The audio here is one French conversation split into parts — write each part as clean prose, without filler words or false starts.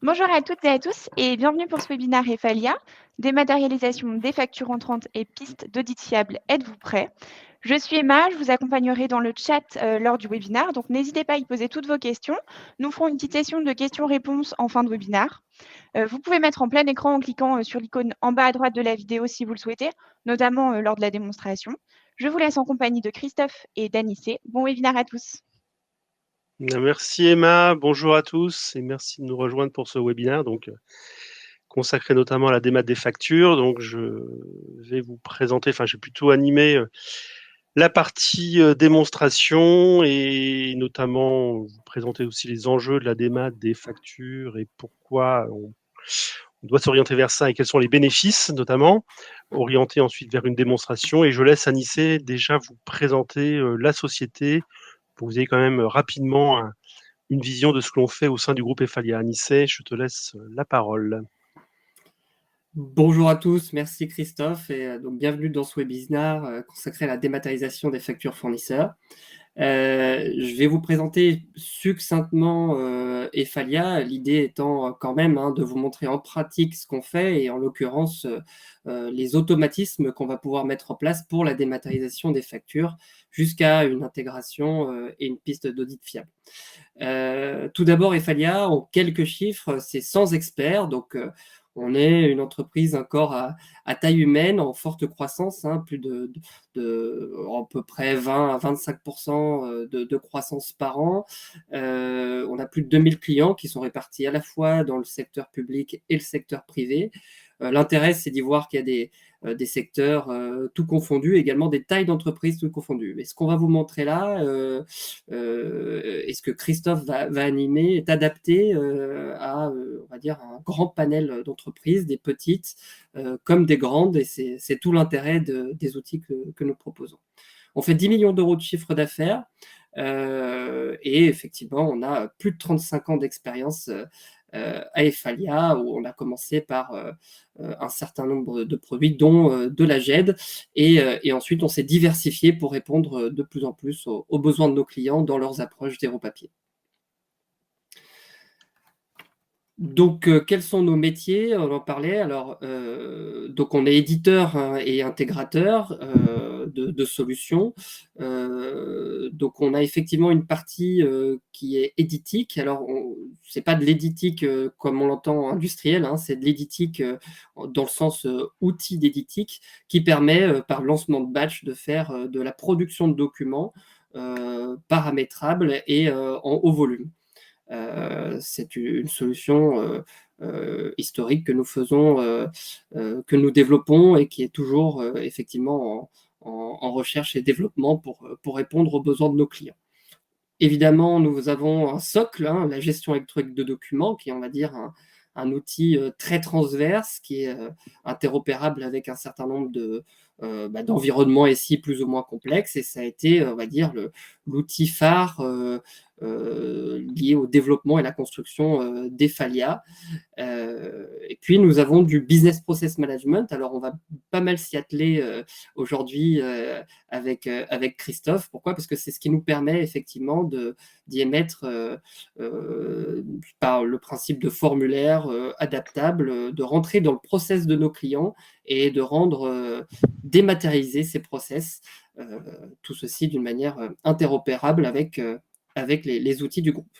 Bonjour à toutes et à tous et bienvenue pour ce webinaire Efalia, dématérialisation des factures entrantes et pistes d'audit fiable. Êtes-vous prêts? Je suis Emma, je vous accompagnerai dans le chat lors du webinaire, donc n'hésitez pas à y poser toutes vos questions. Nous ferons une petite session de questions-réponses en fin de webinaire. Vous pouvez mettre en plein écran en cliquant sur l'icône en bas à droite de la vidéo si vous le souhaitez, notamment lors de la démonstration. Je vous laisse en compagnie de Christophe et d'Anissé. Bon webinaire à tous. Merci Emma, bonjour à tous et merci de nous rejoindre pour ce webinaire consacré notamment à la démat des factures. Donc je vais vous présenter, j'ai plutôt animé la partie démonstration et notamment vous présenter aussi les enjeux de la démat des factures et pourquoi on doit s'orienter vers ça et quels sont les bénéfices notamment, orienter ensuite vers une démonstration. Et je laisse Anissé déjà vous présenter la société pour que vous ayez quand même rapidement une vision de ce que l'on fait au sein du groupe Efalia. Anissé, je te laisse la parole. Bonjour à tous, merci Christophe et donc bienvenue dans ce webinaire consacré à la dématérialisation des factures fournisseurs. Je vais vous présenter succinctement Efalia, l'idée étant quand même de vous montrer en pratique ce qu'on fait et en l'occurrence les automatismes qu'on va pouvoir mettre en place pour la dématérialisation des factures jusqu'à une intégration et une piste d'audit fiable. Tout d'abord, Efalia, en quelques chiffres, c'est 100 experts, donc on est une entreprise encore à taille humaine, en forte croissance, plus de à peu près 20 à 25% de croissance par an. On a plus de 2000 clients qui sont répartis à la fois dans le secteur public et le secteur privé. L'intérêt, c'est d'y voir qu'il y a des secteurs tout confondus, également des tailles d'entreprises tout confondues. Et ce qu'on va vous montrer là, et ce que Christophe va animer, est adapté à, on va dire, un grand panel d'entreprises, des petites comme des grandes, et c'est tout l'intérêt des outils que nous proposons. On fait 10 millions d'euros de chiffre d'affaires, et effectivement, on a plus de 35 ans d'expérience à Efalia, où on a commencé par un certain nombre de produits, dont de la GED, et ensuite on s'est diversifié pour répondre de plus en plus aux besoins de nos clients dans leurs approches zéro papier. Donc, quels sont nos métiers? On en parlait. Alors, donc on est éditeur et intégrateur de solutions. Donc, on a effectivement une partie qui est éditique. Alors, c'est pas de l'éditique comme on l'entend industriel, c'est de l'éditique dans le sens outil d'éditique qui permet, par lancement de batch, de faire de la production de documents paramétrables et en haut volume. C'est une solution historique que nous faisons, que nous développons et qui est toujours effectivement en recherche et développement pour répondre aux besoins de nos clients. Évidemment, nous avons un socle, la gestion électronique de documents, qui est, on va dire, un outil très transverse, qui est interopérable avec un certain nombre d'environnements SI plus ou moins complexes, et ça a été, on va dire, l'outil phare lié au développement et la construction d'Efalia. Et puis, nous avons du business process management. Alors, on va pas mal s'y atteler aujourd'hui avec Christophe. Pourquoi? Parce que c'est ce qui nous permet effectivement d'y émettre par le principe de formulaire adaptable, de rentrer dans le process de nos clients et de rendre dématérialiser ces process. Tout ceci d'une manière interopérable avec les outils du groupe.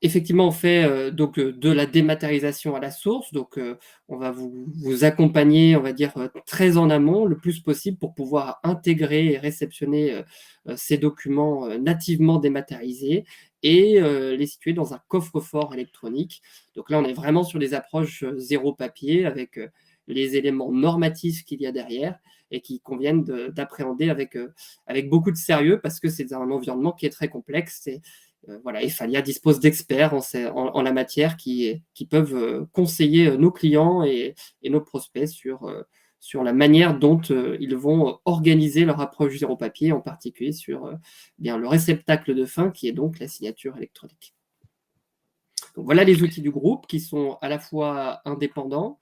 Effectivement, on fait donc de la dématérialisation à la source. Donc, on va vous accompagner, on va dire, très en amont, le plus possible, pour pouvoir intégrer et réceptionner ces documents nativement dématérialisés et les situer dans un coffre-fort électronique. Donc là, on est vraiment sur des approches zéro papier, avec les éléments normatifs qu'il y a derrière et qui conviennent d'appréhender avec beaucoup de sérieux, parce que c'est un environnement qui est très complexe. Voilà, Efalia dispose d'experts en la matière qui peuvent conseiller nos clients et nos prospects sur la manière dont ils vont organiser leur approche zéro papier, en particulier sur bien le réceptacle de fin, qui est donc la signature électronique. Donc, voilà les outils du groupe, qui sont à la fois indépendants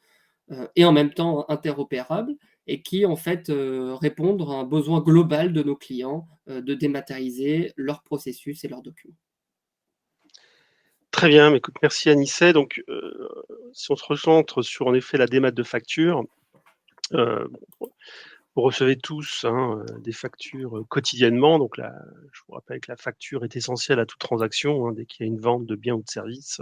et en même temps interopérables, et qui en fait répondent à un besoin global de nos clients de dématérialiser leurs processus et leurs documents. Très bien, mais écoute, merci Anicet. Donc, si on se recentre sur en effet la démat de facture, vous recevez tous des factures quotidiennement. Donc là, je vous rappelle que la facture est essentielle à toute transaction. Dès qu'il y a une vente de biens ou de services,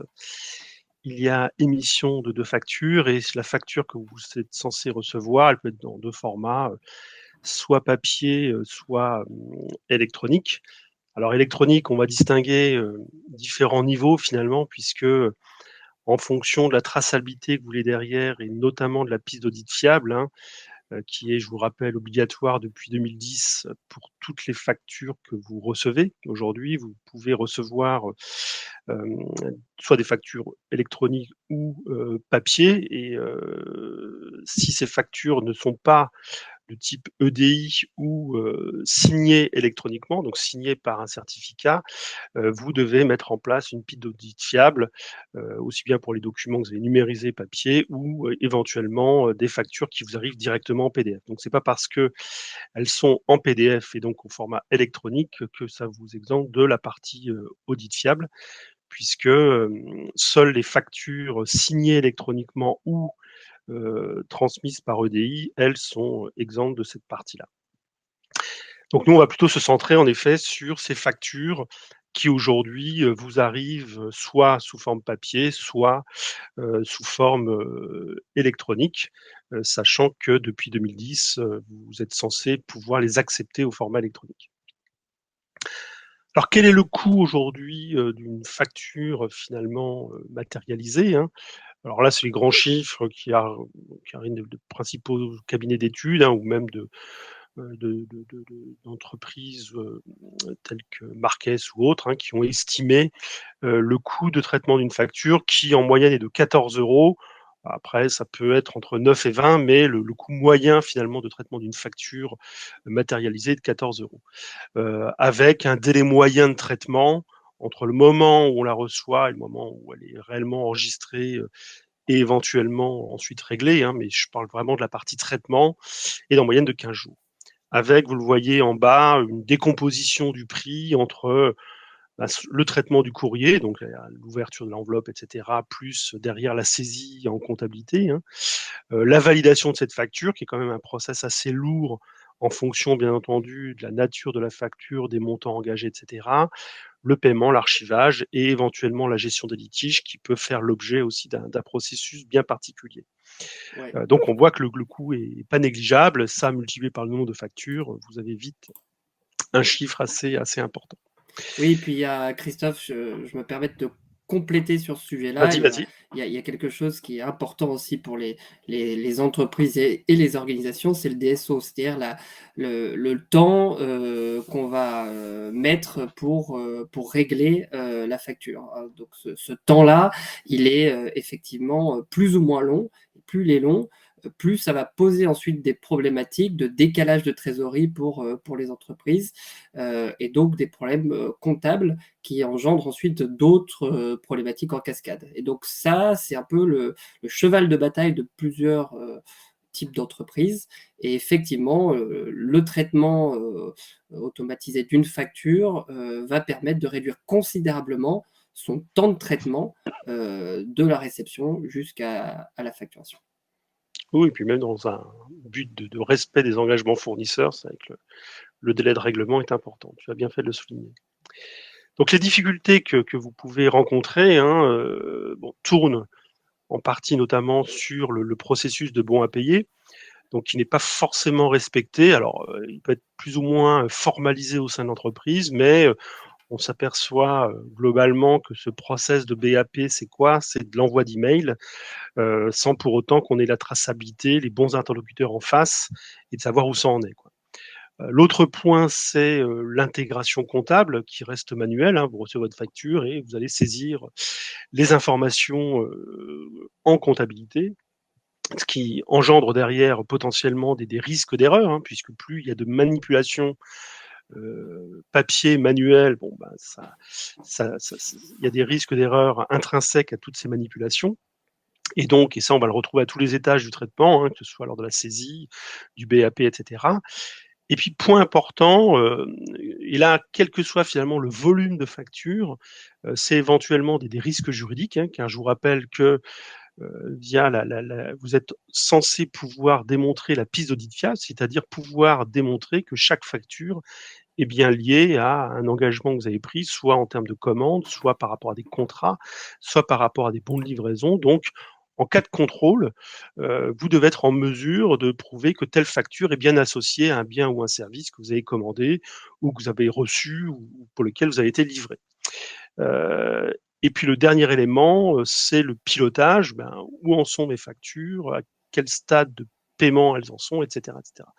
il y a émission de factures et la facture que vous êtes censé recevoir, elle peut être dans deux formats, soit papier, soit électronique. Alors électronique, on va distinguer différents niveaux finalement, puisque en fonction de la traçabilité que vous voulez derrière et notamment de la piste d'audit fiable, qui est, je vous rappelle, obligatoire depuis 2010 pour toutes les factures que vous recevez. Aujourd'hui, vous pouvez recevoir soit des factures électroniques ou papier. Et si ces factures ne sont pas de type EDI ou signées électroniquement, donc signées par un certificat, vous devez mettre en place une piste d'audit fiable, aussi bien pour les documents que vous avez numérisés papier ou éventuellement des factures qui vous arrivent directement en PDF. Donc c'est pas parce que elles sont en PDF et donc au format électronique que ça vous exempte de la partie audit fiable, puisque seules les factures signées électroniquement ou transmises par EDI, elles sont exemptes de cette partie-là. Donc nous, on va plutôt se centrer en effet sur ces factures qui aujourd'hui vous arrivent soit sous forme papier, soit sous forme électronique, sachant que depuis 2010, vous êtes censé pouvoir les accepter au format électronique. Alors quel est le coût aujourd'hui d'une facture finalement matérialisée, Alors là, c'est les grands chiffres qui arrivent de principaux cabinets d'études ou même d'entreprises telles que Marques ou autres, qui ont estimé le coût de traitement d'une facture qui en moyenne est de 14 €. Après, ça peut être entre 9 et 20, mais le coût moyen finalement de traitement d'une facture matérialisée est de 14 €. Avec un délai moyen de traitement entre le moment où on la reçoit et le moment où elle est réellement enregistrée et éventuellement ensuite réglée, mais je parle vraiment de la partie traitement, et en moyenne de 15 jours. Avec, vous le voyez en bas, une décomposition du prix entre le traitement du courrier, donc l'ouverture de l'enveloppe, etc., plus derrière la saisie en comptabilité, la validation de cette facture, qui est quand même un process assez lourd en fonction, bien entendu, de la nature de la facture, des montants engagés, etc., le paiement, l'archivage et éventuellement la gestion des litiges qui peut faire l'objet aussi d'un processus bien particulier. Ouais. Donc on voit que le coût est pas négligeable. Ça, multiplié par le nombre de factures, vous avez vite un chiffre assez important. Oui, puis il y a Christophe, je me permets de te compléter sur ce sujet-là. Vas-y, vas-y. Il y a quelque chose qui est important aussi pour les entreprises et les organisations, c'est le DSO, c'est-à-dire le temps qu'on va mettre pour régler la facture. Donc ce temps-là, il est effectivement plus ou moins long. Plus il est long, plus ça va poser ensuite des problématiques de décalage de trésorerie pour les entreprises et donc des problèmes comptables qui engendrent ensuite d'autres problématiques en cascade. Et donc ça, c'est un peu le cheval de bataille de plusieurs types d'entreprises. Et effectivement, le traitement automatisé d'une facture va permettre de réduire considérablement son temps de traitement de la réception jusqu'à la facturation. Oui, et puis même dans un but de respect des engagements fournisseurs, c'est vrai que le délai de règlement est important. Tu as bien fait de le souligner. Donc les difficultés que vous pouvez rencontrer tournent en partie notamment sur le processus de bon à payer, donc qui n'est pas forcément respecté. Alors, il peut être plus ou moins formalisé au sein de l'entreprise, mais on s'aperçoit globalement que ce process de BAP, c'est quoi? C'est de l'envoi d'emails, sans pour autant qu'on ait la traçabilité, les bons interlocuteurs en face et de savoir où ça en est, quoi. L'autre point, c'est l'intégration comptable qui reste manuelle. Vous recevez votre facture et vous allez saisir les informations en comptabilité, ce qui engendre derrière potentiellement des risques d'erreur, puisque plus il y a de manipulation papier, manuel, il y a des risques d'erreur intrinsèques à toutes ces manipulations. Et donc, et ça, on va le retrouver à tous les étages du traitement, que ce soit lors de la saisie, du BAP, etc. Et puis, point important, et là, quel que soit finalement le volume de facture, c'est éventuellement des risques juridiques, hein, car je vous rappelle que via vous êtes censé pouvoir démontrer la piste d'audit fiable, c'est-à-dire pouvoir démontrer que chaque facture est bien liée à un engagement que vous avez pris, soit en termes de commande, soit par rapport à des contrats, soit par rapport à des bons de livraison. Donc, en cas de contrôle, vous devez être en mesure de prouver que telle facture est bien associée à un bien ou un service que vous avez commandé ou que vous avez reçu ou pour lequel vous avez été livré. Et puis le dernier élément, c'est le pilotage. Où en sont mes factures? À quel stade de paiement elles en sont, et cetera, et cetera.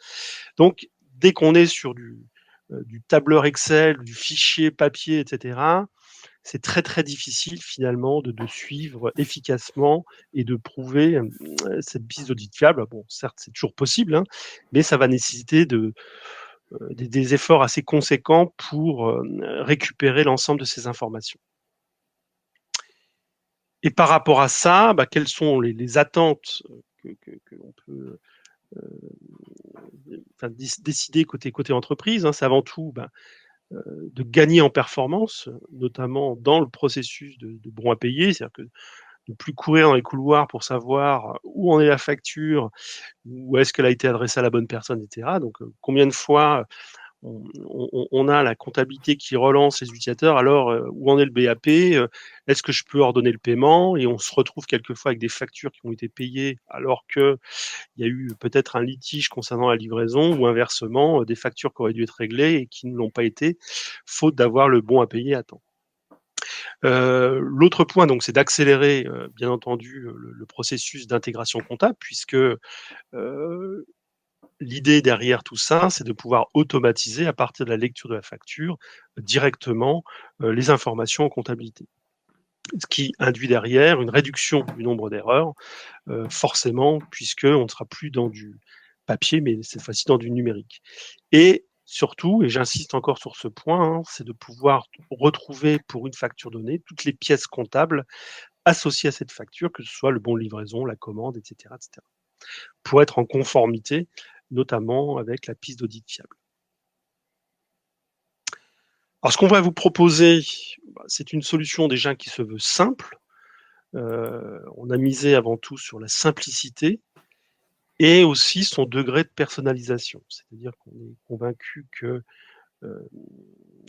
Donc, dès qu'on est sur du tableur Excel, du fichier papier, et cetera, c'est très, très difficile finalement de suivre efficacement et de prouver cette piste d'audit fiable. Bon, certes, c'est toujours possible, hein, mais ça va nécessiter des efforts assez conséquents pour récupérer l'ensemble de ces informations. Et par rapport à ça, quelles sont les attentes que l'on peut décider côté entreprise, hein? C'est avant tout de gagner en performance, notamment dans le processus de bon à payer, c'est-à-dire que ne plus courir dans les couloirs pour savoir où en est la facture, où est-ce qu'elle a été adressée à la bonne personne, etc. Donc, combien de fois on a la comptabilité qui relance les utilisateurs, alors où en est le BAP, est-ce que je peux ordonner le paiement? Et on se retrouve quelquefois avec des factures qui ont été payées alors qu'il y a eu peut-être un litige concernant la livraison ou inversement, des factures qui auraient dû être réglées et qui ne l'ont pas été, faute d'avoir le bon à payer à temps. L'autre point, donc, c'est d'accélérer, bien entendu, le processus d'intégration comptable, puisque l'idée derrière tout ça, c'est de pouvoir automatiser à partir de la lecture de la facture directement les informations en comptabilité. Ce qui induit derrière une réduction du nombre d'erreurs, forcément, puisqu'on ne sera plus dans du papier, mais cette fois-ci dans du numérique. Et surtout, et j'insiste encore sur ce point, hein, c'est de pouvoir retrouver pour une facture donnée toutes les pièces comptables associées à cette facture, que ce soit le bon de livraison, la commande, etc., etc. Pour être en conformité, notamment avec la piste d'audit fiable. Alors, ce qu'on va vous proposer, c'est une solution déjà qui se veut simple. On a misé avant tout sur la simplicité et aussi son degré de personnalisation. C'est-à-dire qu'on est convaincu que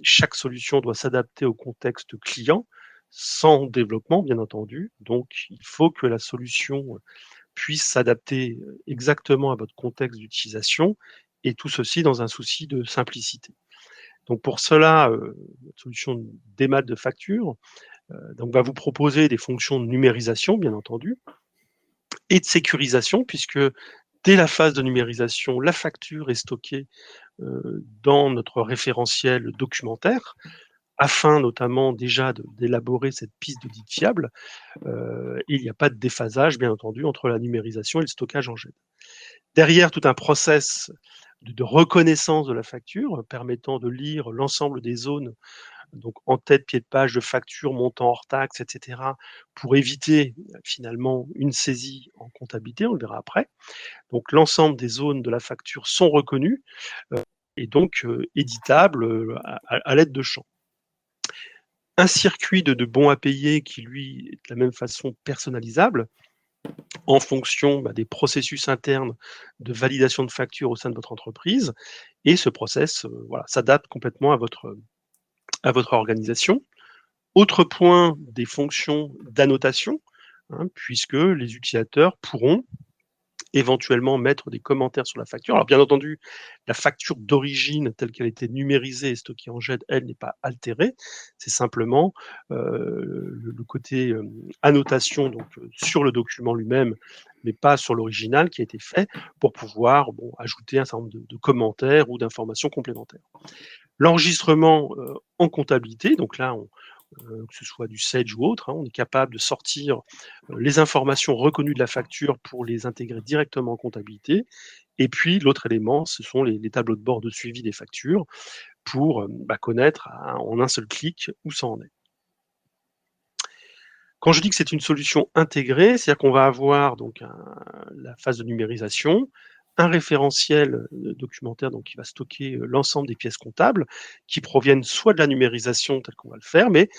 chaque solution doit s'adapter au contexte client, sans développement, bien entendu. Donc, il faut que la solution puisse s'adapter exactement à votre contexte d'utilisation, et tout ceci dans un souci de simplicité. Donc pour cela, notre solution d'émat de facture va vous proposer des fonctions de numérisation, bien entendu, et de sécurisation, puisque dès la phase de numérisation, la facture est stockée dans notre référentiel documentaire, afin notamment déjà d'élaborer cette piste d'audit fiable. Il n'y a pas de déphasage, bien entendu, entre la numérisation et le stockage en GED. Derrière, tout un process de reconnaissance de la facture, permettant de lire l'ensemble des zones, donc en tête, pied de page de facture, montant hors taxe, etc., pour éviter finalement une saisie en comptabilité, on le verra après. Donc l'ensemble des zones de la facture sont reconnues et donc éditables à l'aide de champs. Un circuit de bons à payer qui, lui, est de la même façon personnalisable en fonction des processus internes de validation de facture au sein de votre entreprise. Et ce process s'adapte complètement à votre organisation. Autre point, des fonctions d'annotation, hein, puisque les utilisateurs pourront éventuellement mettre des commentaires sur la facture. Alors bien entendu, la facture d'origine telle qu'elle a été numérisée et stockée en GED, elle n'est pas altérée. C'est simplement le côté annotation donc, sur le document lui-même, mais pas sur l'original qui a été fait pour pouvoir ajouter un certain nombre de commentaires ou d'informations complémentaires. L'enregistrement en comptabilité, donc là, que ce soit du Sage ou autre, hein, on est capable de sortir les informations reconnues de la facture pour les intégrer directement en comptabilité. Et puis l'autre élément, ce sont les tableaux de bord de suivi des factures pour connaître en un seul clic où ça en est. Quand je dis que c'est une solution intégrée, c'est-à-dire qu'on va avoir donc la phase de numérisation, un référentiel documentaire donc, qui va stocker l'ensemble des pièces comptables qui proviennent soit de la numérisation tel qu'on va le faire, mais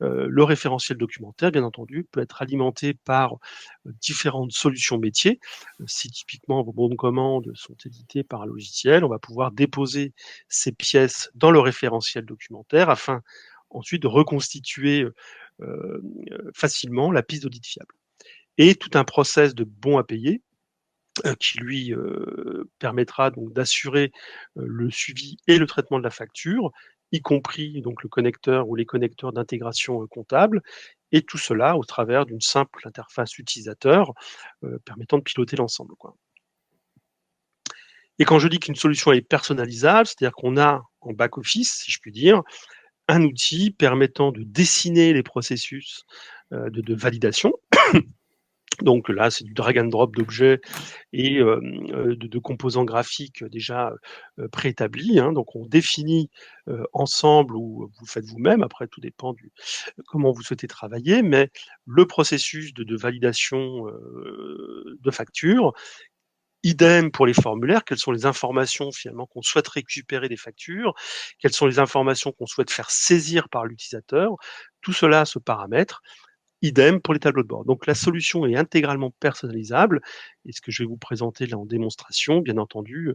le référentiel documentaire, bien entendu, peut être alimenté par différentes solutions métiers. Si typiquement vos bons de commande sont édités par un logiciel, on va pouvoir déposer ces pièces dans le référentiel documentaire afin ensuite de reconstituer facilement la piste d'audit fiable. Et tout un process de bon à payer qui lui permettra donc d'assurer le suivi et le traitement de la facture, y compris donc le connecteur ou les connecteurs d'intégration comptable, et tout cela au travers d'une simple interface utilisateur permettant de piloter l'ensemble, quoi. Et quand je dis qu'une solution est personnalisable, c'est-à-dire qu'on a en back-office, si je puis dire, un outil permettant de dessiner les processus de validation. Donc là, c'est du drag and drop d'objets et de composants graphiques déjà préétablis, hein. Donc on définit ensemble ou vous faites vous-même, après tout dépend du comment vous souhaitez travailler, mais le processus de validation de facture. Idem pour les formulaires, quelles sont les informations finalement qu'on souhaite récupérer des factures, quelles sont les informations qu'on souhaite faire saisir par l'utilisateur, tout cela se paramètre. Idem pour les tableaux de bord. Donc la solution est intégralement personnalisable et ce que je vais vous présenter là en démonstration, bien entendu,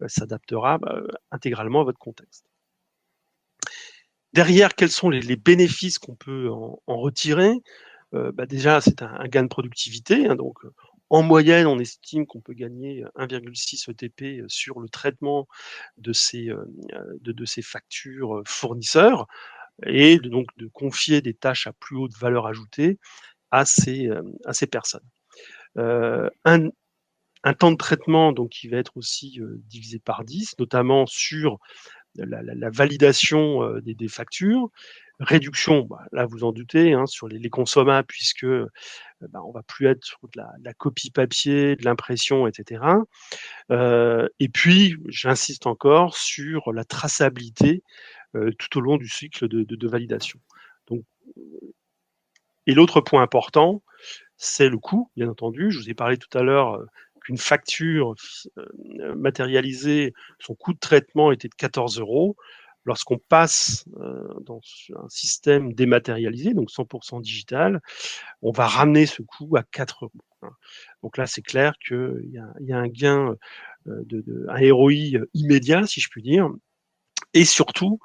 s'adaptera intégralement à votre contexte. Derrière, quels sont les bénéfices qu'on peut en retirer? Déjà, c'est un gain de productivité, hein, donc en moyenne, on estime qu'on peut gagner 1,6 ETP sur le traitement de ces factures fournisseurs et donc de confier des tâches à plus haute valeur ajoutée à ces personnes. Un temps de traitement donc qui va être aussi divisé par 10, notamment sur la validation des factures. Réduction, là vous en doutez, hein, sur les consommables, puisque on va plus être sur de la copie papier, de l'impression, etc. Et puis, j'insiste encore sur la traçabilité tout au long du cycle de validation. Donc, et l'autre point important, c'est le coût, bien entendu. Je vous ai parlé tout à l'heure qu'une facture matérialisée, son coût de traitement était de 14 €. Lorsqu'on passe dans un système dématérialisé, donc 100% digital, on va ramener ce coût à 4 €. Hein. Donc là, c'est clair qu'il y a un gain, un ROI immédiat, si je puis dire. Et surtout,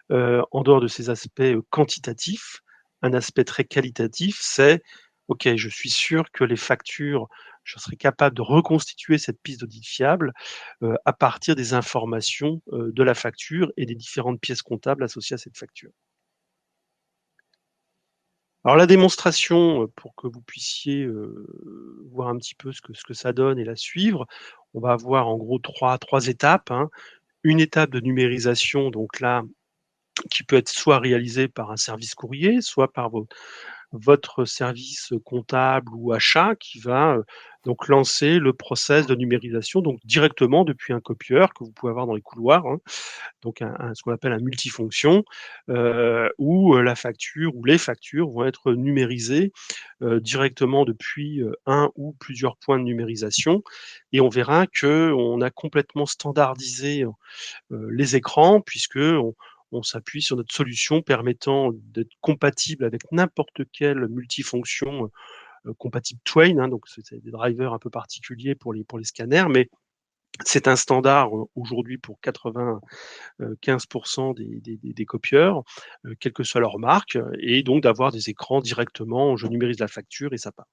en dehors de ces aspects quantitatifs, un aspect très qualitatif, c'est OK, je suis sûr que les factures, je serai capable de reconstituer cette piste d'audit fiable à partir des informations de la facture et des différentes pièces comptables associées à cette facture. Alors la démonstration, pour que vous puissiez voir un petit peu ce que ça donne et la suivre, on va avoir en gros trois étapes, hein. Une étape de numérisation, donc là, qui peut être soit réalisée par un service courrier, soit par votre service comptable ou achat qui va donc lancer le process de numérisation donc directement depuis un copieur que vous pouvez avoir dans les couloirs, hein, donc ce qu'on appelle un multifonction où la facture ou les factures vont être numérisées directement depuis un ou plusieurs points de numérisation et on verra que on a complètement standardisé les écrans puisque on s'appuie sur notre solution permettant d'être compatible avec n'importe quelle multifonction compatible Twain, hein, donc c'est des drivers un peu particuliers pour les scanners, mais c'est un standard aujourd'hui pour 95% des copieurs, quelle que soit leur marque, et donc d'avoir des écrans directement, je numérise la facture et ça part.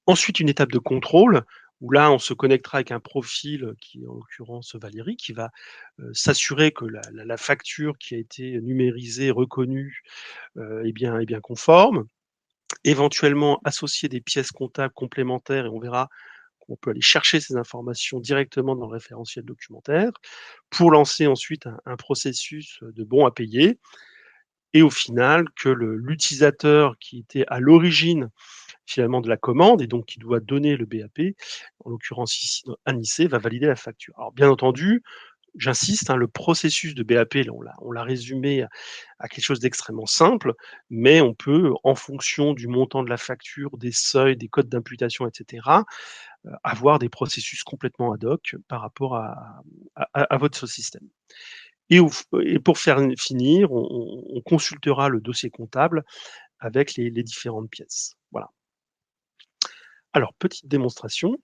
Ensuite, une étape de contrôle, où là, on se connectera avec un profil qui est en l'occurrence Valérie, qui va s'assurer que la facture qui a été numérisée, reconnue, est bien conforme. Éventuellement, associer des pièces comptables complémentaires et on verra qu'on peut aller chercher ces informations directement dans le référentiel documentaire pour lancer ensuite un processus de bon à payer et au final que l'utilisateur qui était à l'origine finalement de la commande et donc qui doit donner le BAP, en l'occurrence ici Anissé, va valider la facture. Alors bien entendu, j'insiste, le processus de BAP, là, on l'a résumé à quelque chose d'extrêmement simple, mais on peut, en fonction du montant de la facture, des seuils, des codes d'imputation, etc., avoir des processus complètement ad hoc par rapport à votre système. Et pour finir, on consultera le dossier comptable avec les différentes pièces. Voilà. Alors, petite démonstration.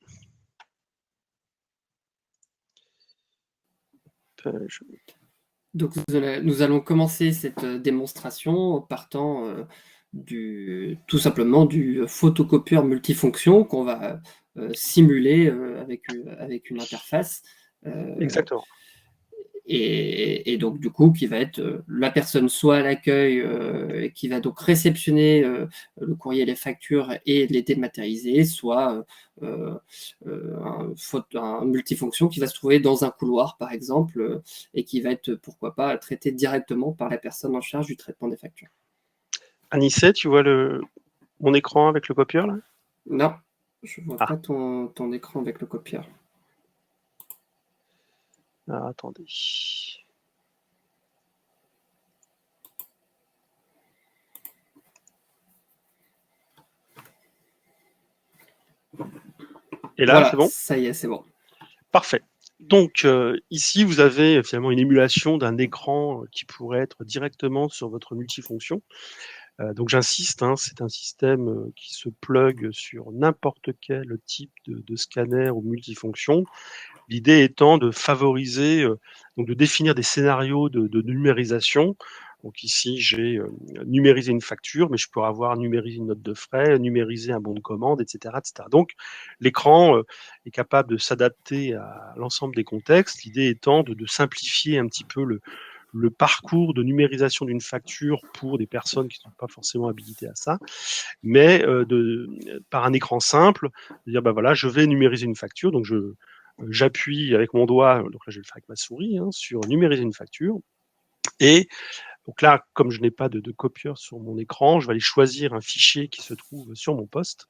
Donc, nous allons commencer cette démonstration en partant tout simplement du photocopieur multifonction qu'on va simuler avec une interface. Exactement. Et donc, du coup, qui va être la personne soit à l'accueil, qui va donc réceptionner le courrier, les factures et les dématérialiser, soit un multifonction qui va se trouver dans un couloir, par exemple, et qui va être, pourquoi pas, traité directement par la personne en charge du traitement des factures. Anissé, tu vois mon écran avec le copieur, là? Non, je ne vois pas ton écran avec le copieur. Ah, attendez. Et là, Voilà, c'est bon? ça y est, c'est bon. Parfait. Donc, ici, vous avez finalement une émulation d'un écran qui pourrait être directement sur votre multifonction. Donc, j'insiste, c'est un système qui se plug sur n'importe quel type de scanner ou multifonction. L'idée étant de favoriser, donc de définir des scénarios de numérisation. Donc ici, j'ai numérisé une facture, mais je peux avoir numérisé une note de frais, numérisé un bon de commande, etc., etc. Donc, l'écran est capable de s'adapter à l'ensemble des contextes. L'idée étant de simplifier un petit peu le parcours de numérisation d'une facture pour des personnes qui ne sont pas forcément habilitées à ça, mais par un écran simple, de dire, voilà, je vais numériser une facture, donc j'appuie avec mon doigt, donc là je vais le faire avec ma souris, sur numériser une facture, et donc là, comme je n'ai pas de copieur sur mon écran, je vais aller choisir un fichier qui se trouve sur mon poste.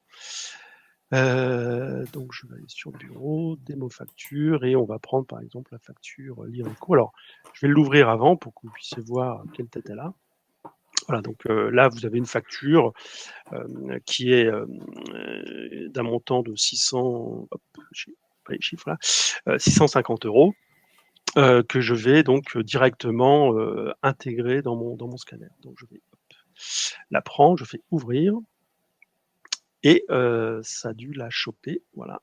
Donc je vais aller sur bureau, démo facture, et on va prendre par exemple la facture Lyrico. Alors, je vais l'ouvrir avant pour que vous puissiez voir quelle tête elle a. Voilà, donc là, vous avez une facture qui est d'un montant de 600, j'ai pas les chiffres là, 650 €, que je vais donc directement intégrer dans mon scanner. Donc je vais la prendre, je fais ouvrir, et ça a dû la choper. Voilà,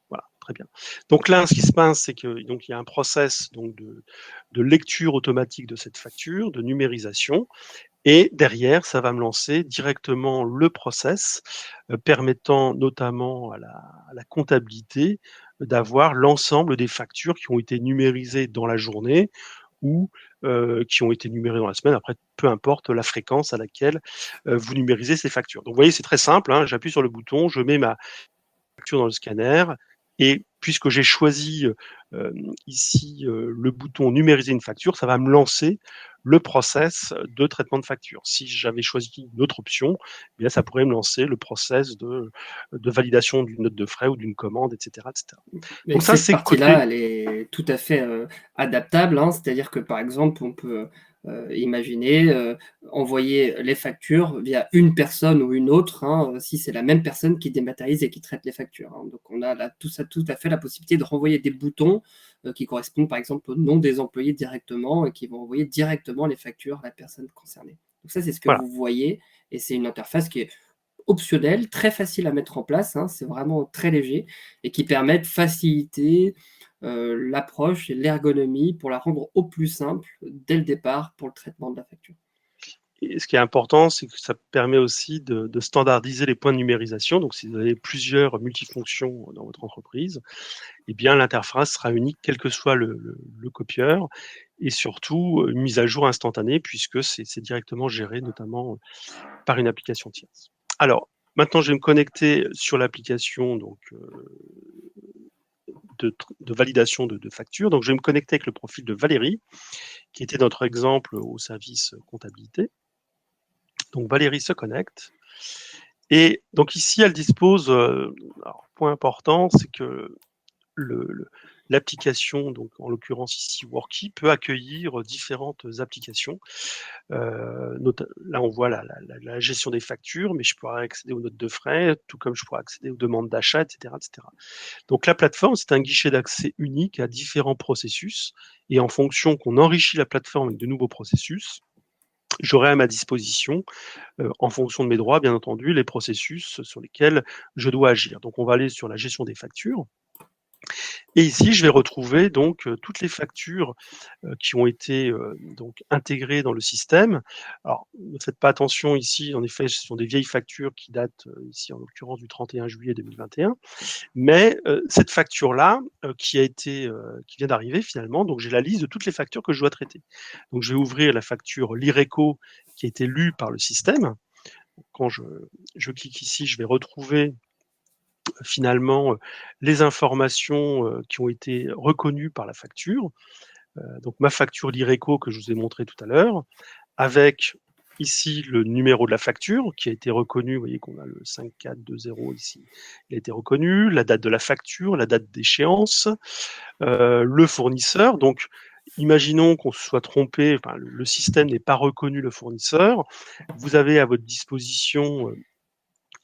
voilà, très bien. Donc là, ce qui se passe, c'est que donc il y a un process donc de lecture automatique de cette facture, de numérisation. Et derrière, ça va me lancer directement le process, permettant notamment à la comptabilité d'avoir l'ensemble des factures qui ont été numérisées dans la journée ou qui ont été numérées dans la semaine. Après, peu importe la fréquence à laquelle vous numérisez ces factures. Donc vous voyez, c'est très simple, j'appuie sur le bouton, je mets ma facture dans le scanner, et puisque j'ai choisi ici le bouton numériser une facture, ça va me lancer le process de traitement de facture. Si j'avais choisi une autre option, eh bien, ça pourrait me lancer le process de validation d'une note de frais ou d'une commande, etc., etc. Mais Donc ça, cette c'est côté. partie-là, elle est tout à fait adaptable, c'est-à-dire que par exemple, on peut imaginer envoyer les factures via une personne ou une autre, si c'est la même personne qui dématérialise et qui traite les factures. Donc on a là, tout à fait la possibilité de renvoyer des boutons qui correspondent par exemple au nom des employés directement et qui vont envoyer directement les factures à la personne concernée. Donc ça, c'est ce que Voilà. vous voyez, et c'est une interface qui est optionnel, très facile à mettre en place, c'est vraiment très léger, et qui permet de faciliter l'approche et l'ergonomie pour la rendre au plus simple dès le départ pour le traitement de la facture. Et ce qui est important, c'est que ça permet aussi de standardiser les points de numérisation. Donc, si vous avez plusieurs multifonctions dans votre entreprise, eh bien, l'interface sera unique, quel que soit le copieur, et surtout une mise à jour instantanée, puisque c'est directement géré, notamment par une application tierce. Alors, maintenant, je vais me connecter sur l'application de validation de facture. Donc, je vais me connecter avec le profil de Valérie, qui était notre exemple au service comptabilité. Donc, Valérie se connecte. Et donc ici, elle dispose, alors, point important, c'est que l'application, donc en l'occurrence ici Worky, peut accueillir différentes applications. Là, on voit la gestion des factures, mais je pourrais accéder aux notes de frais, tout comme je pourrais accéder aux demandes d'achat, etc., etc. Donc la plateforme, c'est un guichet d'accès unique à différents processus, et en fonction qu'on enrichit la plateforme avec de nouveaux processus, j'aurai à ma disposition, en fonction de mes droits, bien entendu, les processus sur lesquels je dois agir. Donc on va aller sur la gestion des factures. Et ici, je vais retrouver donc toutes les factures qui ont été donc intégrées dans le système. Alors, ne faites pas attention ici, en effet, ce sont des vieilles factures qui datent ici en l'occurrence du 31 juillet 2021. Mais cette facture-là, qui vient d'arriver finalement, donc j'ai la liste de toutes les factures que je dois traiter. Donc je vais ouvrir la facture Lireco qui a été lue par le système. Quand je clique ici, je vais retrouver finalement les informations qui ont été reconnues par la facture. Donc ma facture Lireco que je vous ai montré tout à l'heure, avec ici le numéro de la facture qui a été reconnu, vous voyez qu'on a le 5420 ici, il a été reconnu, la date de la facture, la date d'échéance, le fournisseur. Donc imaginons qu'on se soit trompé, enfin, le système n'est pas reconnu le fournisseur, vous avez à votre disposition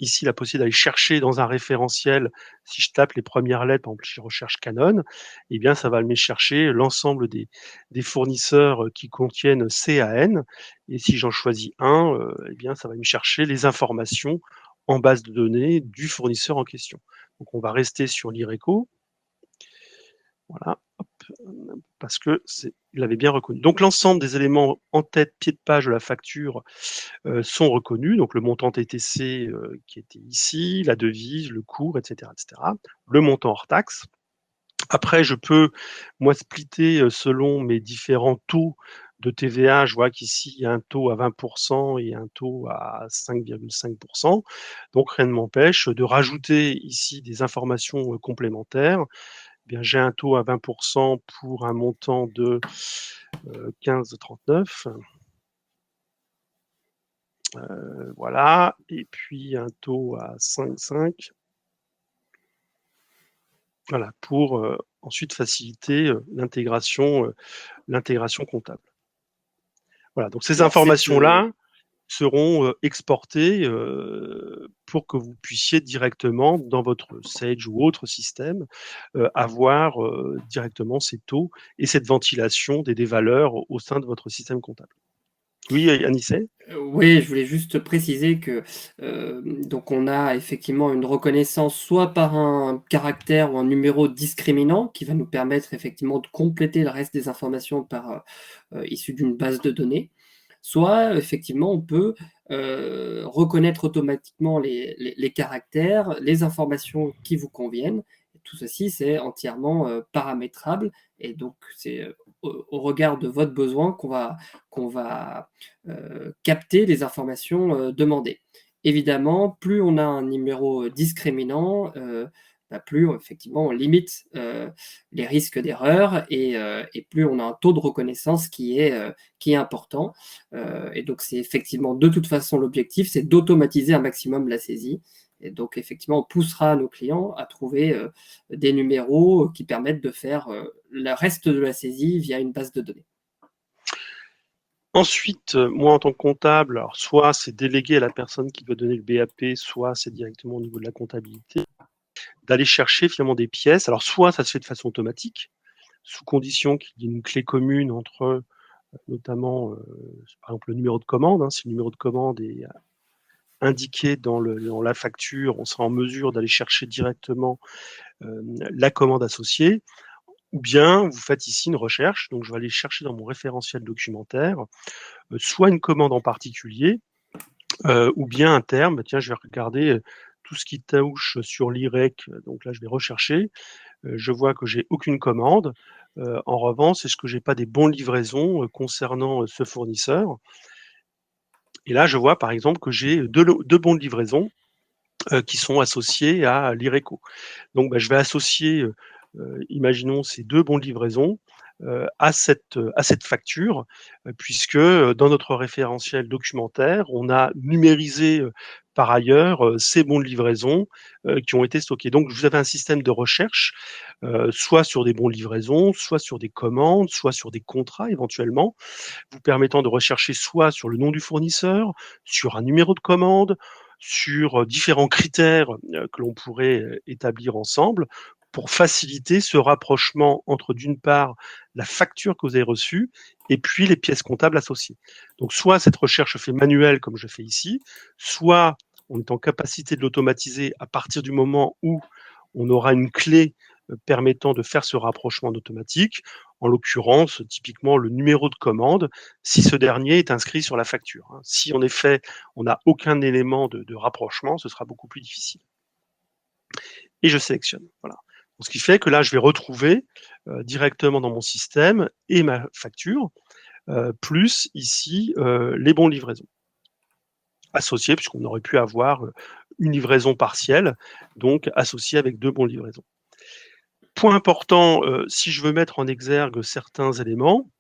ici la possibilité d'aller chercher dans un référentiel. Si je tape les premières lettres, par exemple, je recherche Canon, eh bien, ça va me chercher l'ensemble des fournisseurs qui contiennent CAN. Et si j'en choisis un, eh bien, ça va me chercher les informations en base de données du fournisseur en question. Donc, on va rester sur l'IRECO. Voilà, hop, parce que il avait bien reconnu. Donc l'ensemble des éléments en tête, pied de page de la facture sont reconnus. Donc le montant TTC qui était ici, la devise, le cours, etc., etc. Le montant hors taxe. Après, je peux, moi, splitter selon mes différents taux de TVA. Je vois qu'ici, il y a un taux à 20% et un taux à 5,5%. Donc, rien ne m'empêche de rajouter ici des informations complémentaires. Eh bien, j'ai un taux à 20% pour un montant de 15,39. Voilà, et puis un taux à 5,5. Voilà, pour ensuite faciliter l'intégration comptable. Voilà, donc ces informations-là seront exportées pour que vous puissiez directement, dans votre Sage ou autre système, avoir directement ces taux et cette ventilation des valeurs au sein de votre système comptable. Oui, Anissé ? Oui, je voulais juste préciser que donc on a effectivement une reconnaissance soit par un caractère ou un numéro discriminant qui va nous permettre effectivement de compléter le reste des informations par issu d'une base de données, soit effectivement on peut reconnaître automatiquement les caractères, les informations qui vous conviennent. Tout ceci, c'est entièrement paramétrable et donc c'est au regard de votre besoin qu'on va capter les informations demandées. Évidemment, plus on a un numéro discriminant, plus effectivement on limite les risques d'erreur et plus on a un taux de reconnaissance qui est important. Et donc c'est effectivement de toute façon l'objectif, c'est d'automatiser un maximum la saisie. Et donc effectivement, on poussera nos clients à trouver des numéros qui permettent de faire le reste de la saisie via une base de données. Ensuite, moi en tant que comptable, alors soit c'est délégué à la personne qui doit donner le BAP, soit c'est directement au niveau de la comptabilité, d'aller chercher finalement des pièces. Alors soit ça se fait de façon automatique, sous condition qu'il y ait une clé commune entre notamment par exemple le numéro de commande. Si le numéro de commande est indiqué dans la facture, on sera en mesure d'aller chercher directement la commande associée. Ou bien vous faites ici une recherche, donc je vais aller chercher dans mon référentiel documentaire soit une commande en particulier, ou bien un terme. Tiens, je vais regarder tout ce qui touche sur l'IREC. Donc là, je vais rechercher. Je vois que j'ai aucune commande. En revanche, est-ce que j'ai pas des bons de livraison concernant ce fournisseur? Et là, je vois par exemple que j'ai deux bons de livraison qui sont associés à l'IRECO. Donc, je vais associer, imaginons ces deux bons de livraison à cette facture, puisque dans notre référentiel documentaire, on a numérisé par ailleurs ces bons de livraison qui ont été stockés. Donc vous avez un système de recherche, soit sur des bons de livraison, soit sur des commandes, soit sur des contrats éventuellement, vous permettant de rechercher soit sur le nom du fournisseur, sur un numéro de commande, sur différents critères que l'on pourrait établir ensemble pour faciliter ce rapprochement entre, d'une part, la facture que vous avez reçue et puis les pièces comptables associées. Donc soit cette recherche se fait manuelle comme je fais ici, soit on est en capacité de l'automatiser à partir du moment où on aura une clé permettant de faire ce rapprochement en automatique, en l'occurrence typiquement le numéro de commande, si ce dernier est inscrit sur la facture. Si en effet on n'a aucun élément de rapprochement, ce sera beaucoup plus difficile. Et je sélectionne. Voilà. Donc, ce qui fait que là, je vais retrouver directement dans mon système et ma facture, plus ici les bons de livraison associés, puisqu'on aurait pu avoir une livraison partielle, donc associée avec 2 bons de livraison. Point important, si je veux mettre en exergue certains éléments,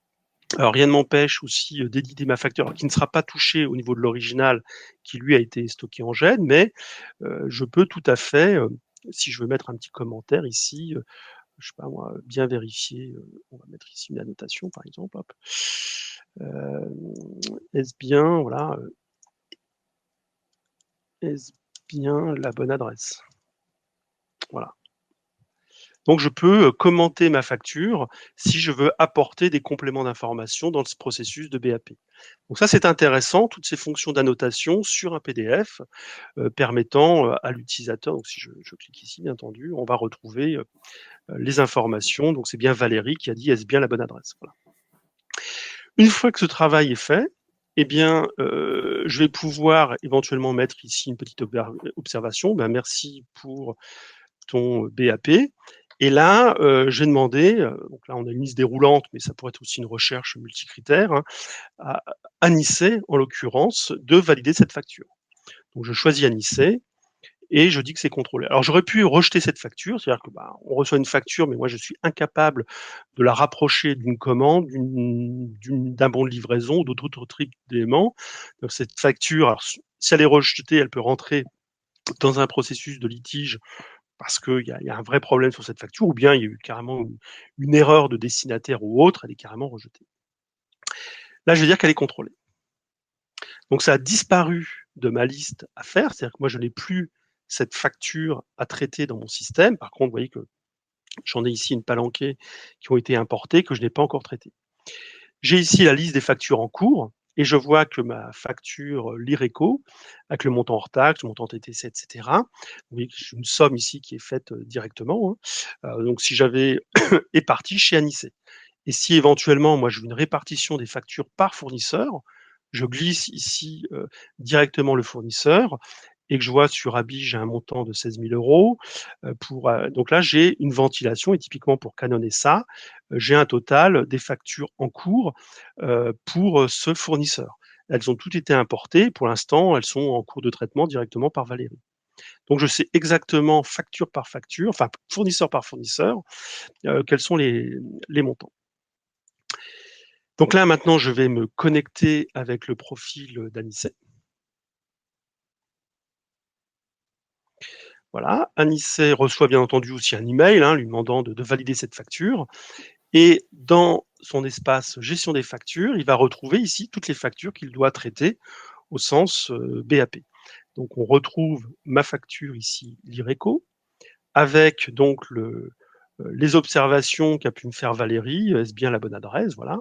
alors rien ne m'empêche aussi d'éditer ma facture, qui ne sera pas touchée au niveau de l'original, qui lui a été stocké en GED, mais je peux tout à fait, si je veux mettre un petit commentaire ici, je sais pas moi, bien vérifier, on va mettre ici une annotation par exemple, hop. Est-ce bien, voilà, est-ce bien la bonne adresse? Voilà. Donc je peux commenter ma facture si je veux apporter des compléments d'information dans ce processus de BAP. Donc ça, c'est intéressant, toutes ces fonctions d'annotation sur un PDF permettant à l'utilisateur, donc si je clique ici, bien entendu, on va retrouver les informations. Donc c'est bien Valérie qui a dit est-ce bien la bonne adresse. Voilà. Une fois que ce travail est fait, eh bien, je vais pouvoir éventuellement mettre ici une petite observation. Ben, merci pour ton BAP. Et là, j'ai demandé, donc là on a une liste déroulante, mais ça pourrait être aussi une recherche multicritère, hein, à Anicet, en l'occurrence, de valider cette facture. Donc je choisis Anicet et je dis que c'est contrôlé. Alors j'aurais pu rejeter cette facture, c'est-à-dire que on reçoit une facture, mais moi je suis incapable de la rapprocher d'une commande, d'un bon de livraison ou d'autres types d'éléments. Donc cette facture, alors, si elle est rejetée, elle peut rentrer dans un processus de litige parce qu'il y a un vrai problème sur cette facture, ou bien il y a eu carrément une erreur de destinataire ou autre, elle est carrément rejetée. Là, je vais dire qu'elle est contrôlée. Donc ça a disparu de ma liste à faire, c'est-à-dire que moi je n'ai plus cette facture à traiter dans mon système. Par contre, vous voyez que j'en ai ici une palanquée qui ont été importées que je n'ai pas encore traitées. J'ai ici la liste des factures en cours et je vois que ma facture l'IRECO, avec le montant hors taxe, le montant TTC, etc. Vous voyez que j'ai une somme ici qui est faite directement. Donc si j'avais est partie chez Anicet. Et si éventuellement, moi, je veux une répartition des factures par fournisseur, je glisse ici directement le fournisseur et que je vois sur Abi, j'ai un montant de 16 000 €. Donc là, j'ai une ventilation et typiquement pour Canon SA, j'ai un total des factures en cours pour ce fournisseur. Elles ont toutes été importées. Pour l'instant, elles sont en cours de traitement directement par Valérie. Donc je sais exactement facture par facture, enfin fournisseur par fournisseur, quels sont les montants. Donc là, maintenant, je vais me connecter avec le profil d'Anicet. Voilà, Anicet reçoit bien entendu aussi un email lui demandant de valider cette facture. Et dans son espace gestion des factures, il va retrouver ici toutes les factures qu'il doit traiter au sens BAP. Donc on retrouve ma facture ici, l'IRECO, avec donc les observations qu'a pu me faire Valérie, est-ce bien la bonne adresse, voilà.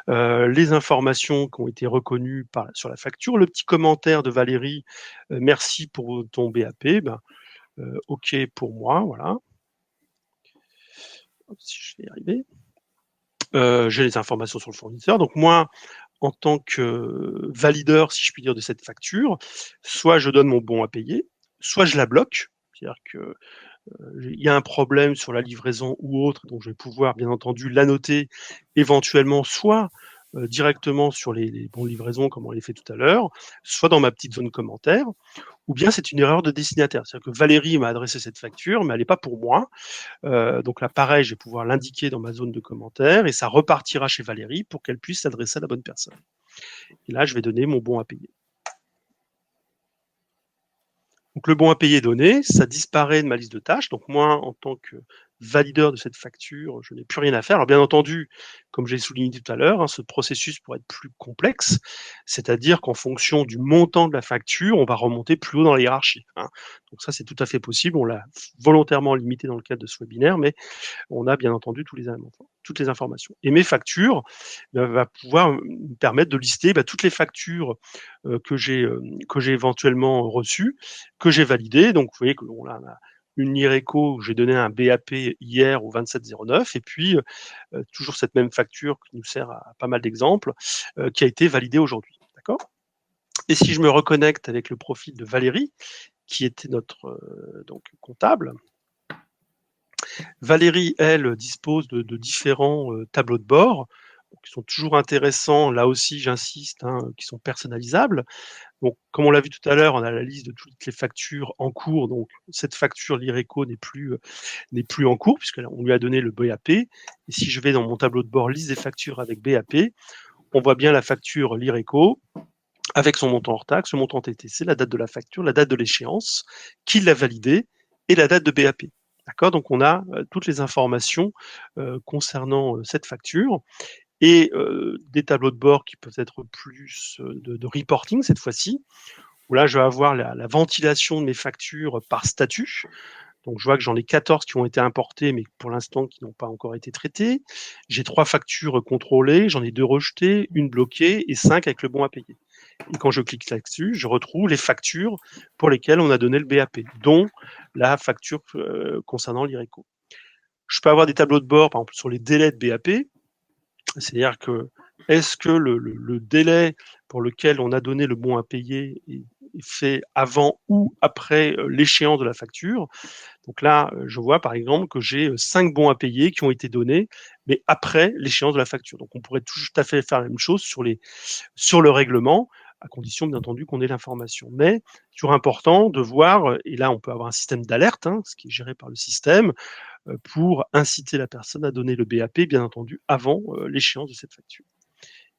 Les informations qui ont été reconnues sur la facture, le petit commentaire de Valérie, merci pour ton BAP, OK pour moi, voilà. Si je vais y arriver. J'ai les informations sur le fournisseur. Donc moi, en tant que valideur, si je puis dire, de cette facture, soit je donne mon bon à payer, soit je la bloque. C'est-à-dire que il y a un problème sur la livraison ou autre, donc je vais pouvoir bien entendu l'annoter éventuellement, soit directement sur les bons de livraison, comme on l'a fait tout à l'heure, soit dans ma petite zone commentaire, ou bien c'est une erreur de destinataire. C'est-à-dire que Valérie m'a adressé cette facture, mais elle n'est pas pour moi. Donc là, pareil, je vais pouvoir l'indiquer dans ma zone de commentaires et ça repartira chez Valérie pour qu'elle puisse s'adresser à la bonne personne. Et là, je vais donner mon bon à payer. Donc le bon à payer donné, ça disparaît de ma liste de tâches. Donc moi, en tant que valideur de cette facture, je n'ai plus rien à faire. Alors bien entendu, comme j'ai souligné tout à l'heure, ce processus pourrait être plus complexe, c'est-à-dire qu'en fonction du montant de la facture, on va remonter plus haut dans la hiérarchie. Donc ça, c'est tout à fait possible. On l'a volontairement limité dans le cadre de ce webinaire, mais on a bien entendu toutes les informations. Et mes factures va pouvoir me permettre de lister toutes les factures que j'ai éventuellement reçues, que j'ai validées. Donc vous voyez que on a une Lireco où j'ai donné un BAP hier au 2709 et puis toujours cette même facture qui nous sert à pas mal d'exemples qui a été validée aujourd'hui. D'accord ? Et si je me reconnecte avec le profil de Valérie, qui était notre donc comptable, Valérie, elle, dispose de différents tableaux de bord qui sont toujours intéressants. Là aussi, j'insiste, qui sont personnalisables. Donc, comme on l'a vu tout à l'heure, on a la liste de toutes les factures en cours. Donc, cette facture Lireco n'est plus en cours puisqu'on lui a donné le BAP. Et si je vais dans mon tableau de bord liste des factures avec BAP, on voit bien la facture Lireco avec son montant hors taxe, le montant TTC, la date de la facture, la date de l'échéance, qui l'a validée et la date de BAP. D'accord ? Donc, on a toutes les informations concernant cette facture et des tableaux de bord qui peuvent être plus de reporting cette fois-ci, où là, je vais avoir la ventilation de mes factures par statut. Donc, je vois que j'en ai 14 qui ont été importées, mais pour l'instant, qui n'ont pas encore été traitées. J'ai 3 factures contrôlées, j'en ai 2 rejetées, 1 bloquée et 5 avec le bon à payer. Et quand je clique là-dessus, je retrouve les factures pour lesquelles on a donné le BAP, dont la facture concernant l'IRECO. Je peux avoir des tableaux de bord, par exemple, sur les délais de BAP. C'est-à-dire que, est-ce que le délai pour lequel on a donné le bon à payer est fait avant ou après l'échéance de la facture? Donc là, je vois par exemple que j'ai 5 bons à payer qui ont été donnés, mais après l'échéance de la facture. Donc on pourrait tout à fait faire la même chose sur le règlement, à condition bien entendu qu'on ait l'information. Mais toujours important de voir, et là on peut avoir un système d'alerte, ce qui est géré par le système, pour inciter la personne à donner le BAP, bien entendu, avant l'échéance de cette facture.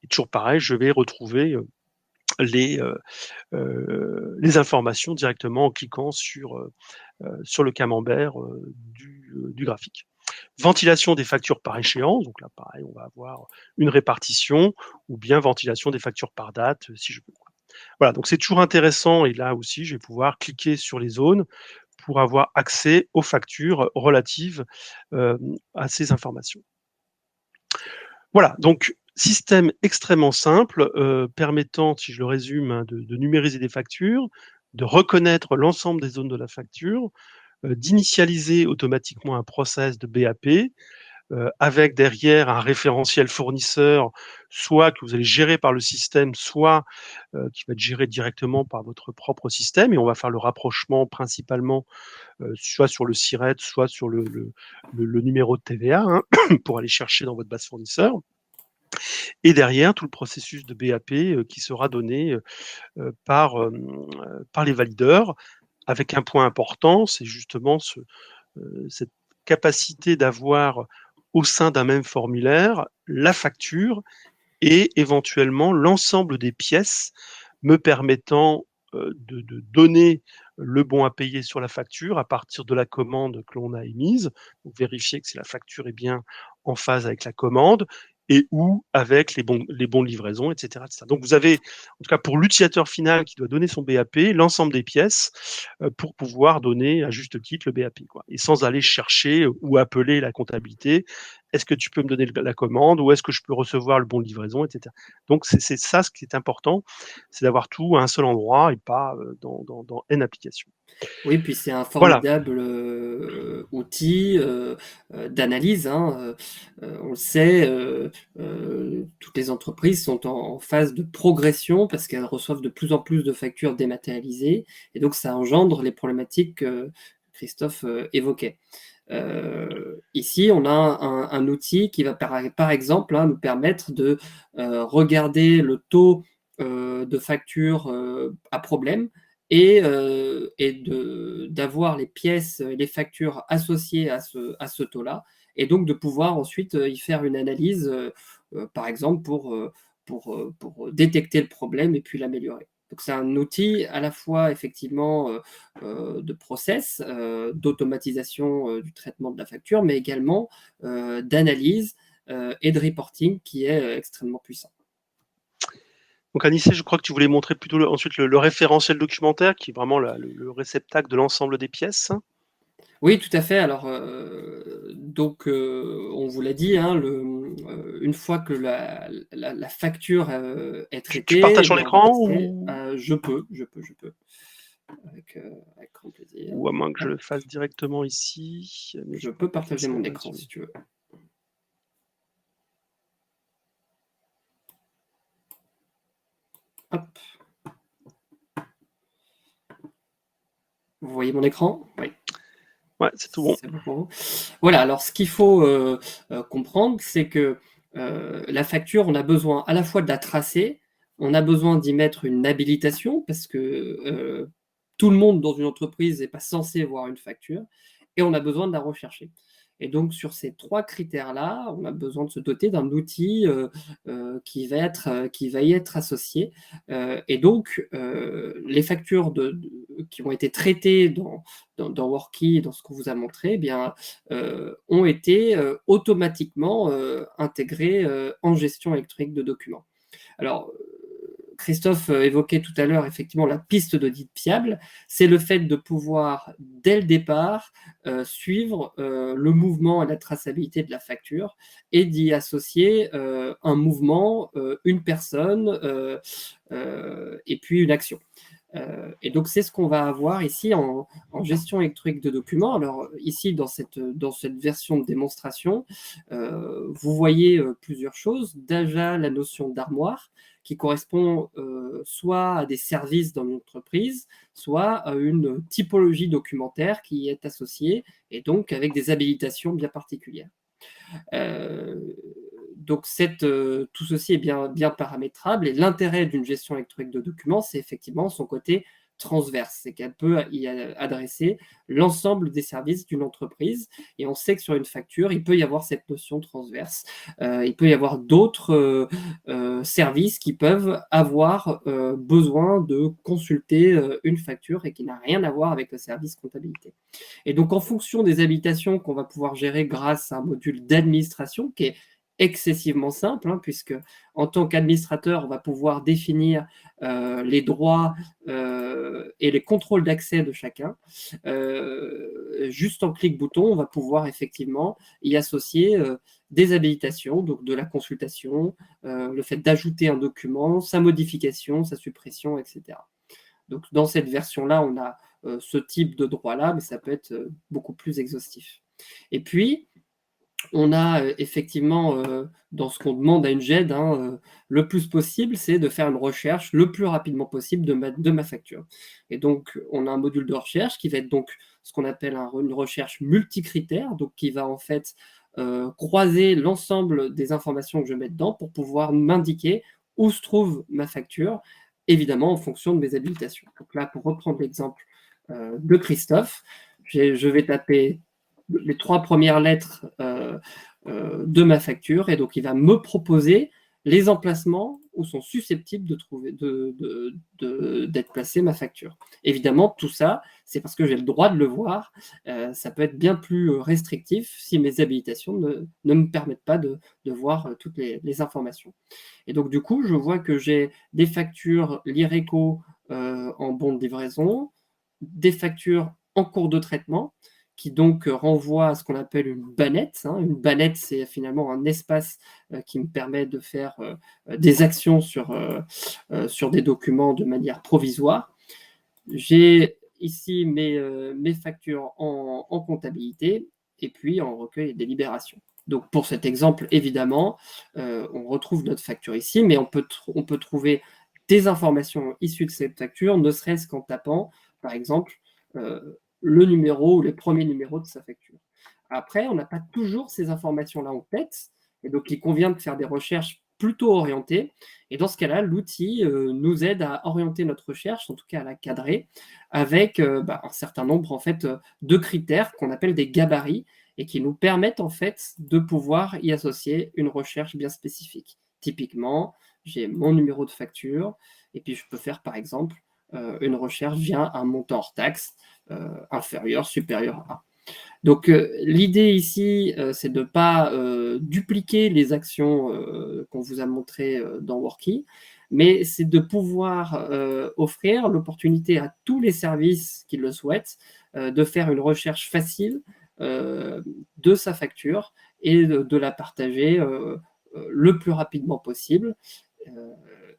Et toujours pareil, je vais retrouver les informations directement en cliquant sur le camembert du graphique. Ventilation des factures par échéance, donc là pareil, on va avoir une répartition, ou bien ventilation des factures par date, si je veux. Voilà, donc c'est toujours intéressant, et là aussi, je vais pouvoir cliquer sur les zones pour avoir accès aux factures relatives à ces informations. Voilà, donc système extrêmement simple, permettant, si je le résume, de numériser des factures, de reconnaître l'ensemble des zones de la facture, d'initialiser automatiquement un process de BAP, avec derrière un référentiel fournisseur, soit que vous allez gérer par le système, soit qui va être géré directement par votre propre système, et on va faire le rapprochement principalement soit sur le SIRET, soit sur le numéro de TVA, pour aller chercher dans votre base fournisseur. Et derrière, tout le processus de BAP qui sera donné par les valideurs, avec un point important, c'est justement cette capacité d'avoir au sein d'un même formulaire la facture et éventuellement l'ensemble des pièces me permettant de donner le bon à payer sur la facture à partir de la commande que l'on a émise, donc vérifier que la facture est bien en phase avec la commande et ou avec les bons de livraison, etc., etc. Donc vous avez, en tout cas pour l'utilisateur final qui doit donner son BAP, l'ensemble des pièces pour pouvoir donner à juste titre le BAP, quoi, et sans aller chercher ou appeler la comptabilité. Est-ce que tu peux me donner la commande, ou est-ce que je peux recevoir le bon de livraison, etc. Donc c'est ça ce qui est important, c'est d'avoir tout à un seul endroit et pas dans N applications. Oui, puis c'est un Voilà. formidable outil d'analyse. On le sait, toutes les entreprises sont en phase de progression parce qu'elles reçoivent de plus en plus de factures dématérialisées. Et donc, ça engendre les problématiques que Christophe évoquait. Ici, on a un outil qui va par exemple nous permettre de regarder le taux de facture à problème et d'avoir les pièces et les factures associées à ce taux-là, et donc de pouvoir ensuite y faire une analyse, par exemple pour détecter le problème et puis l'améliorer. Donc c'est un outil à la fois effectivement de process, d'automatisation du traitement de la facture, mais également d'analyse et de reporting qui est extrêmement puissant. Donc Anissé, je crois que tu voulais montrer plutôt ensuite le référentiel documentaire, qui est vraiment le réceptacle de l'ensemble des pièces. Oui, tout à fait. Alors, donc, on vous l'a dit, hein, une fois que la facture est traitée, Tu partages ton on va écran passer. ou... Je peux, avec grand plaisir. Ou à moins que je le fasse directement ici. Je peux partager mon écran si tu veux. Hop. Vous voyez mon écran? Oui. Ouais, c'est tout bon. Bon. Voilà, alors ce qu'il faut comprendre, c'est que la facture, on a besoin à la fois de la tracer, on a besoin d'y mettre une habilitation, parce que tout le monde dans une entreprise n'est pas censé voir une facture, et on a besoin de la rechercher. Et donc, sur ces 3 critères-là, on a besoin de se doter d'un outil qui va y être associé. Et donc, les factures qui ont été traitées dans Worky, dans ce qu'on vous a montré, eh bien, ont été automatiquement intégrées en gestion électronique de documents. Alors, Christophe évoquait tout à l'heure effectivement la piste d'audit fiable, c'est le fait de pouvoir, dès le départ, suivre le mouvement et la traçabilité de la facture et d'y associer un mouvement, une personne et puis une action. Et donc, c'est ce qu'on va avoir ici en gestion électronique de documents. Alors, ici, dans cette version de démonstration, vous voyez plusieurs choses. Déjà, la notion d'armoire, qui correspond soit à des services dans l'entreprise, soit à une typologie documentaire qui est associée, et donc avec des habilitations bien particulières. Donc tout ceci est bien paramétrable, et l'intérêt d'une gestion électronique de documents, c'est effectivement son côté transverse, c'est qu'elle peut y adresser l'ensemble des services d'une entreprise, et on sait que sur une facture, il peut y avoir cette notion transverse. Il peut y avoir d'autres services qui peuvent avoir besoin de consulter une facture et qui n'a rien à voir avec le service comptabilité. Et donc, en fonction des habilitations qu'on va pouvoir gérer grâce à un module d'administration qui est excessivement simple, puisque en tant qu'administrateur, on va pouvoir définir les droits et les contrôles d'accès de chacun. Juste en clic-bouton, on va pouvoir effectivement y associer des habilitations, donc de la consultation, le fait d'ajouter un document, sa modification, sa suppression, etc. Donc, dans cette version-là, on a ce type de droit-là, mais ça peut être beaucoup plus exhaustif. Et puis, on a effectivement, dans ce qu'on demande à une GED, le plus possible, c'est de faire une recherche le plus rapidement possible de ma facture. Et donc, on a un module de recherche qui va être donc ce qu'on appelle une recherche multicritère, donc qui va en fait croiser l'ensemble des informations que je mets dedans pour pouvoir m'indiquer où se trouve ma facture, évidemment en fonction de mes habilitations. Donc là, pour reprendre l'exemple de Christophe, je vais taper les 3 premières lettres de ma facture, et donc il va me proposer les emplacements où sont susceptibles d'être placée ma facture. Évidemment, tout ça, c'est parce que j'ai le droit de le voir. Ça peut être bien plus restrictif si mes habilitations ne me permettent pas de voir toutes les informations. Et donc, du coup, je vois que j'ai des factures l'IRECO en bon de livraison, des factures en cours de traitement, qui donc renvoie à ce qu'on appelle une bannette. Une bannette, c'est finalement un espace qui me permet de faire des actions sur des documents de manière provisoire. J'ai ici mes factures en comptabilité, et puis en recueil et délibération. Donc pour cet exemple, évidemment, on retrouve notre facture ici, mais on peut trouver des informations issues de cette facture, ne serait-ce qu'en tapant, par exemple, le numéro ou les premiers numéros de sa facture. Après, on n'a pas toujours ces informations-là en tête, et donc il convient de faire des recherches plutôt orientées. Et dans ce cas-là, l'outil nous aide à orienter notre recherche, en tout cas à la cadrer, avec un certain nombre en fait, de critères qu'on appelle des gabarits, et qui nous permettent en fait de pouvoir y associer une recherche bien spécifique. Typiquement, j'ai mon numéro de facture, et puis je peux faire par exemple une recherche via un montant hors taxe inférieur, supérieur à. Donc l'idée ici, c'est de ne pas dupliquer les actions qu'on vous a montrées dans Worky, mais c'est de pouvoir offrir l'opportunité à tous les services qui le souhaitent de faire une recherche facile de sa facture et de la partager le plus rapidement possible.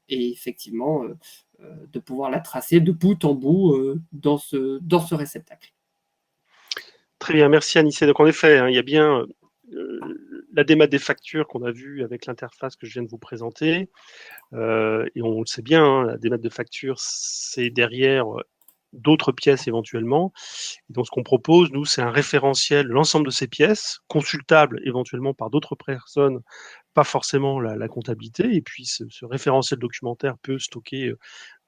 Et effectivement, de pouvoir la tracer de bout en bout dans ce réceptacle. Très bien, merci Anissé. Donc en effet, il y a bien la démat des factures qu'on a vue avec l'interface que je viens de vous présenter. Et on le sait bien, la démat de factures, c'est derrière d'autres pièces éventuellement. Et donc ce qu'on propose, nous, c'est un référentiel, l'ensemble de ces pièces, consultable éventuellement par d'autres personnes, pas forcément la comptabilité. Et puis ce référentiel documentaire peut stocker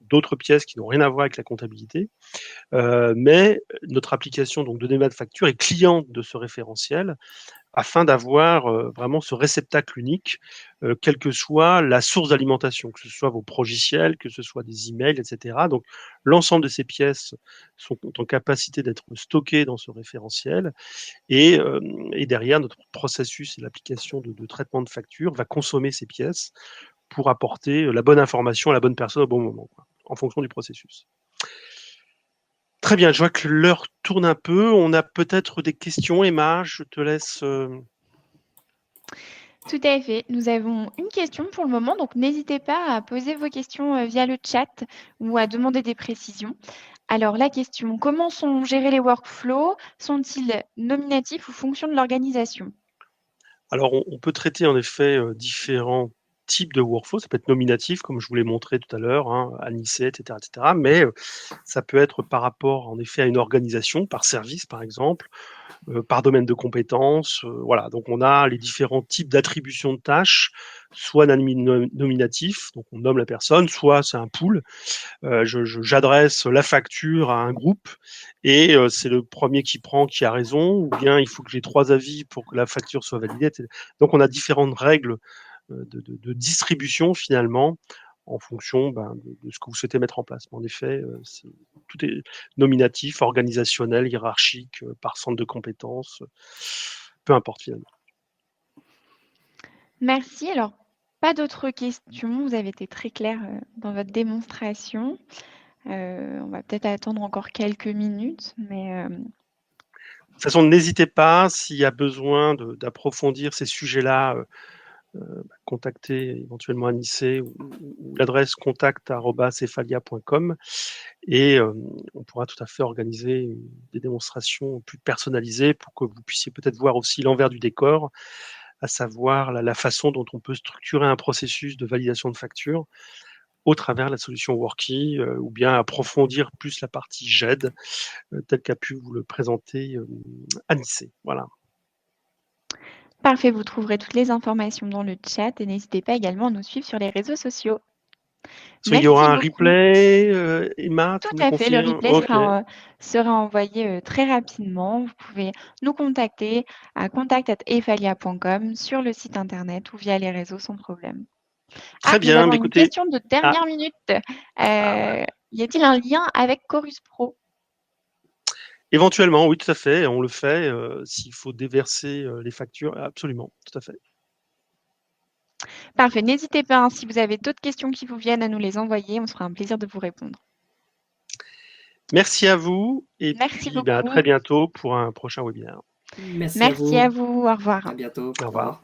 d'autres pièces qui n'ont rien à voir avec la comptabilité. Mais notre application donc, de démat de facture est cliente de ce référentiel afin d'avoir vraiment ce réceptacle unique, quelle que soit la source d'alimentation, que ce soit vos progiciels, que ce soit des emails, etc. Donc, l'ensemble de ces pièces sont en capacité d'être stockées dans ce référentiel et derrière, notre processus et l'application de traitement de facture va consommer ces pièces pour apporter la bonne information à la bonne personne au bon moment, quoi, en fonction du processus. Très bien, je vois que l'heure tourne un peu. On a peut-être des questions. Emma, je te laisse. Tout à fait. Nous avons une question pour le moment, donc n'hésitez pas à poser vos questions via le chat ou à demander des précisions. Alors la question, comment sont gérés les workflows? Sont-ils nominatifs ou fonction de l'organisation? Alors, on peut traiter en effet différents types de workflows. Ça peut être nominatif, comme je vous l'ai montré tout à l'heure, hein, Anissé, etc., etc. Mais ça peut être par rapport, en effet, à une organisation, par service, par exemple, par domaine de compétences. Voilà, donc on a les différents types d'attribution de tâches, soit nominatif, donc on nomme la personne, soit c'est un pool. J'adresse la facture à un groupe et c'est le premier qui prend qui a raison, ou bien il faut que j'ai 3 avis pour que la facture soit validée. Donc on a différentes règles de distribution finalement en fonction de ce que vous souhaitez mettre en place. Mais en effet, tout est nominatif, organisationnel, hiérarchique, par centre de compétences, peu importe finalement. Merci. Alors, pas d'autres questions. Vous avez été très clair dans votre démonstration. On va peut-être attendre encore quelques minutes, mais De toute façon, n'hésitez pas, s'il y a besoin d'approfondir ces sujets-là, contacter éventuellement Anissé ou l'adresse contact@cephalia.com et on pourra tout à fait organiser des démonstrations plus personnalisées pour que vous puissiez peut-être voir aussi l'envers du décor, à savoir la façon dont on peut structurer un processus de validation de facture au travers de la solution Worky, ou bien approfondir plus la partie GED, telle qu'a pu vous le présenter Anissé. Voilà. parfait. Vous trouverez toutes les informations dans le chat et n'hésitez pas également à nous suivre sur les réseaux sociaux. Il y aura Merci un beaucoup. replay, Emma, tu Tout me le à fait, le confirmes? replay Ok. sera envoyé très rapidement. Vous pouvez nous contacter à contact@efalia.com sur le site internet ou via les réseaux sans problème. Ah, Très nous bien, avons mais une écoutez, question de ah, dernière minute. voilà. Y a-t-il un lien avec Chorus Pro? Éventuellement, oui, tout à fait, on le fait, s'il faut déverser les factures, absolument, tout à fait. Parfait. N'hésitez pas, hein, si vous avez d'autres questions qui vous viennent, à nous les envoyer. On se fera un plaisir de vous répondre. Merci à vous et Merci puis à beaucoup. très bientôt pour un prochain webinaire. Merci à Merci vous. à vous. Au revoir. À bientôt. Au Au revoir. revoir.